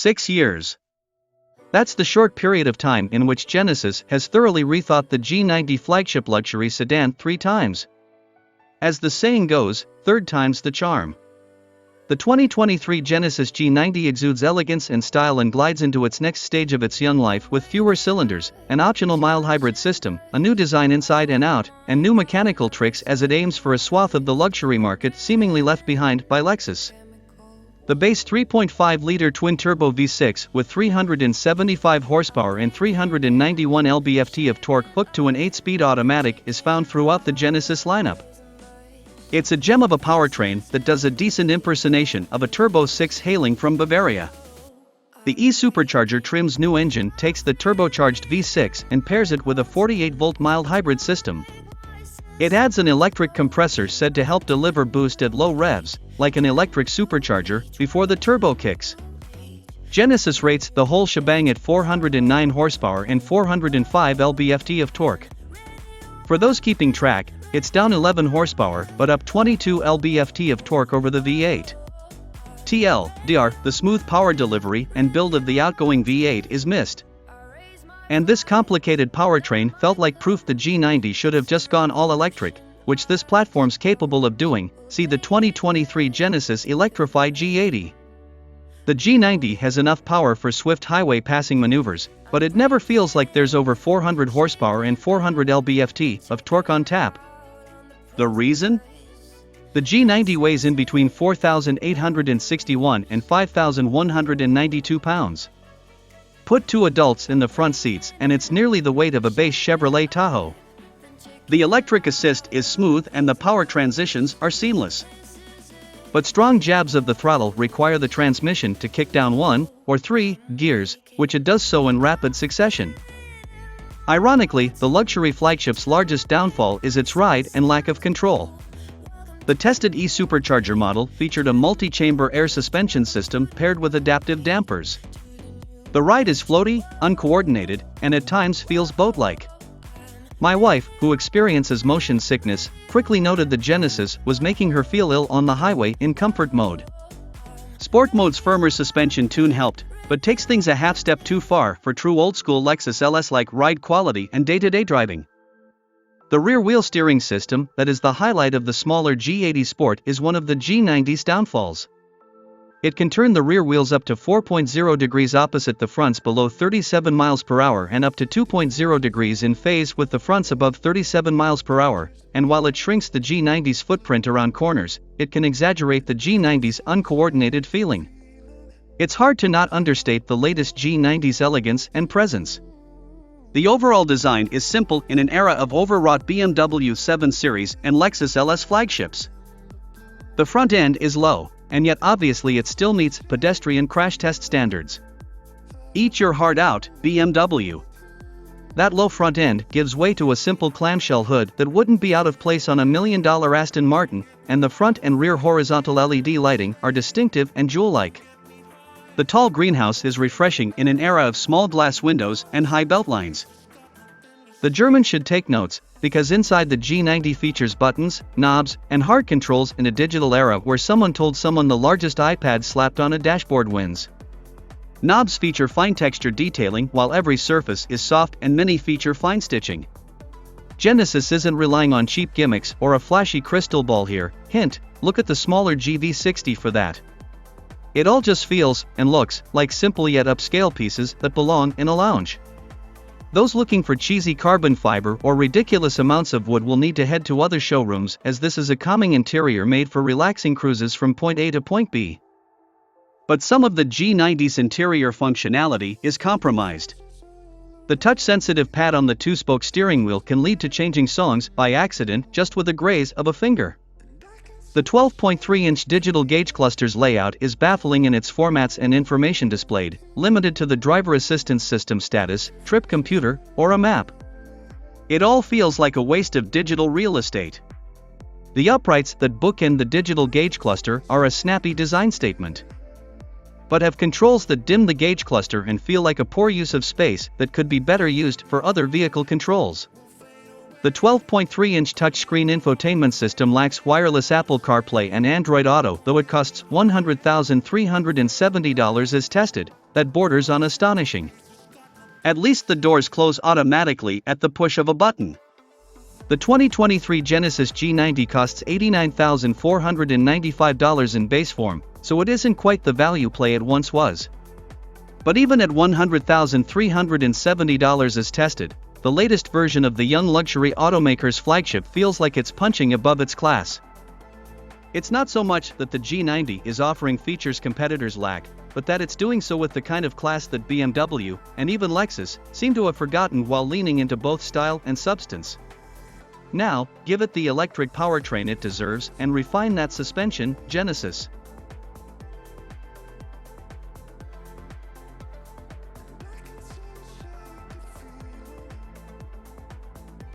6 years. That's the short period of time in which Genesis has thoroughly rethought the G90 flagship luxury sedan 3 times. As the saying goes, third time's the charm. The 2023 Genesis G90 exudes elegance and style and glides into its next stage of its young life with fewer cylinders, an optional mild hybrid system, a new design inside and out, and new mechanical tricks as it aims for a swath of the luxury market seemingly left behind by Lexus. The base 3.5-liter twin-turbo V6 with 375 horsepower and 391 lb-ft of torque hooked to an 8-speed automatic is found throughout the Genesis lineup. It's a gem of a powertrain that does a decent impersonation of a Turbo 6 hailing from Bavaria. The E-Supercharger trim's new engine takes the turbocharged V6 and pairs it with a 48-volt mild hybrid system. It adds an electric compressor said to help deliver boost at low revs, like an electric supercharger, before the turbo kicks. Genesis rates the whole shebang at 409 horsepower and 405 lb-ft of torque. For those keeping track, it's down 11 horsepower but up 22 lb-ft of torque over the V8. TLDR, the smooth power delivery and build of the outgoing V8 is missed. And this complicated powertrain felt like proof the G90 should have just gone all electric, which this platform's capable of doing. See the 2023 Genesis Electrified G80. The G90 has enough power for swift highway passing maneuvers, but it never feels like there's over 400 horsepower and 400 lb-ft of torque on tap. The reason? The G90 weighs in between 4,861 and 5,192 pounds. Put 2 adults in the front seats and it's nearly the weight of a base Chevrolet Tahoe. The electric assist is smooth and the power transitions are seamless. But strong jabs of the throttle require the transmission to kick down 1 or 3 gears, which it does so in rapid succession. Ironically, the luxury flagship's largest downfall is its ride and lack of control. The tested E-Supercharger model featured a multi-chamber air suspension system paired with adaptive dampers. The ride is floaty, uncoordinated, and at times feels boat-like. My wife, who experiences motion sickness, quickly noted the Genesis was making her feel ill on the highway in comfort mode. Sport mode's firmer suspension tune helped, but takes things a half step too far for true old-school Lexus LS-like ride quality and day-to-day driving. The rear-wheel steering system, that is the highlight of the smaller G80 Sport, is one of the G90's downfalls. It can turn the rear wheels up to 4.0 degrees opposite the fronts below 37 miles per hour and up to 2.0 degrees in phase with the fronts above 37 miles per hour, and while it shrinks the G90's footprint around corners, it can exaggerate the G90's uncoordinated feeling. It's hard to not understate the latest G90's elegance and presence. The overall design is simple in an era of overwrought BMW 7 Series and Lexus LS flagships. The front end is low, and yet obviously it still meets pedestrian crash test standards. Eat your heart out, BMW. That low front end gives way to a simple clamshell hood that wouldn't be out of place on a $1 million Aston Martin, and the front and rear horizontal LED lighting are distinctive and jewel-like. The tall greenhouse is refreshing in an era of small glass windows and high beltlines. The Germans should take notes, because inside the G90 features buttons, knobs, and hard controls in a digital era where someone told someone the largest iPad slapped on a dashboard wins. Knobs feature fine texture detailing while every surface is soft, and many feature fine stitching. Genesis isn't relying on cheap gimmicks or a flashy crystal ball here. Hint, look at the smaller GV60 for that. It all just feels and looks like simple yet upscale pieces that belong in a lounge. Those looking for cheesy carbon fiber or ridiculous amounts of wood will need to head to other showrooms, as this is a calming interior made for relaxing cruises from point A to point B. But some of the G90's interior functionality is compromised. The touch-sensitive pad on the 2-spoke steering wheel can lead to changing songs by accident just with a graze of a finger. The 12.3-inch digital gauge cluster's layout is baffling in its formats and information displayed, limited to the driver assistance system status, trip computer, or a map. It all feels like a waste of digital real estate. The uprights that bookend the digital gauge cluster are a snappy design statement, but have controls that dim the gauge cluster and feel like a poor use of space that could be better used for other vehicle controls. The 12.3-inch touchscreen infotainment system lacks wireless Apple CarPlay and Android Auto, though it costs $100,370 as tested, that borders on astonishing. At least the doors close automatically at the push of a button. The 2023 Genesis G90 costs $89,495 in base form, so it isn't quite the value play it once was. But even at $100,370 as tested, the latest version of the young luxury automaker's flagship feels like it's punching above its class. It's not so much that the G90 is offering features competitors lack, but that it's doing so with the kind of class that BMW, and even Lexus, seem to have forgotten while leaning into both style and substance. Now, give it the electric powertrain it deserves and refine that suspension, Genesis.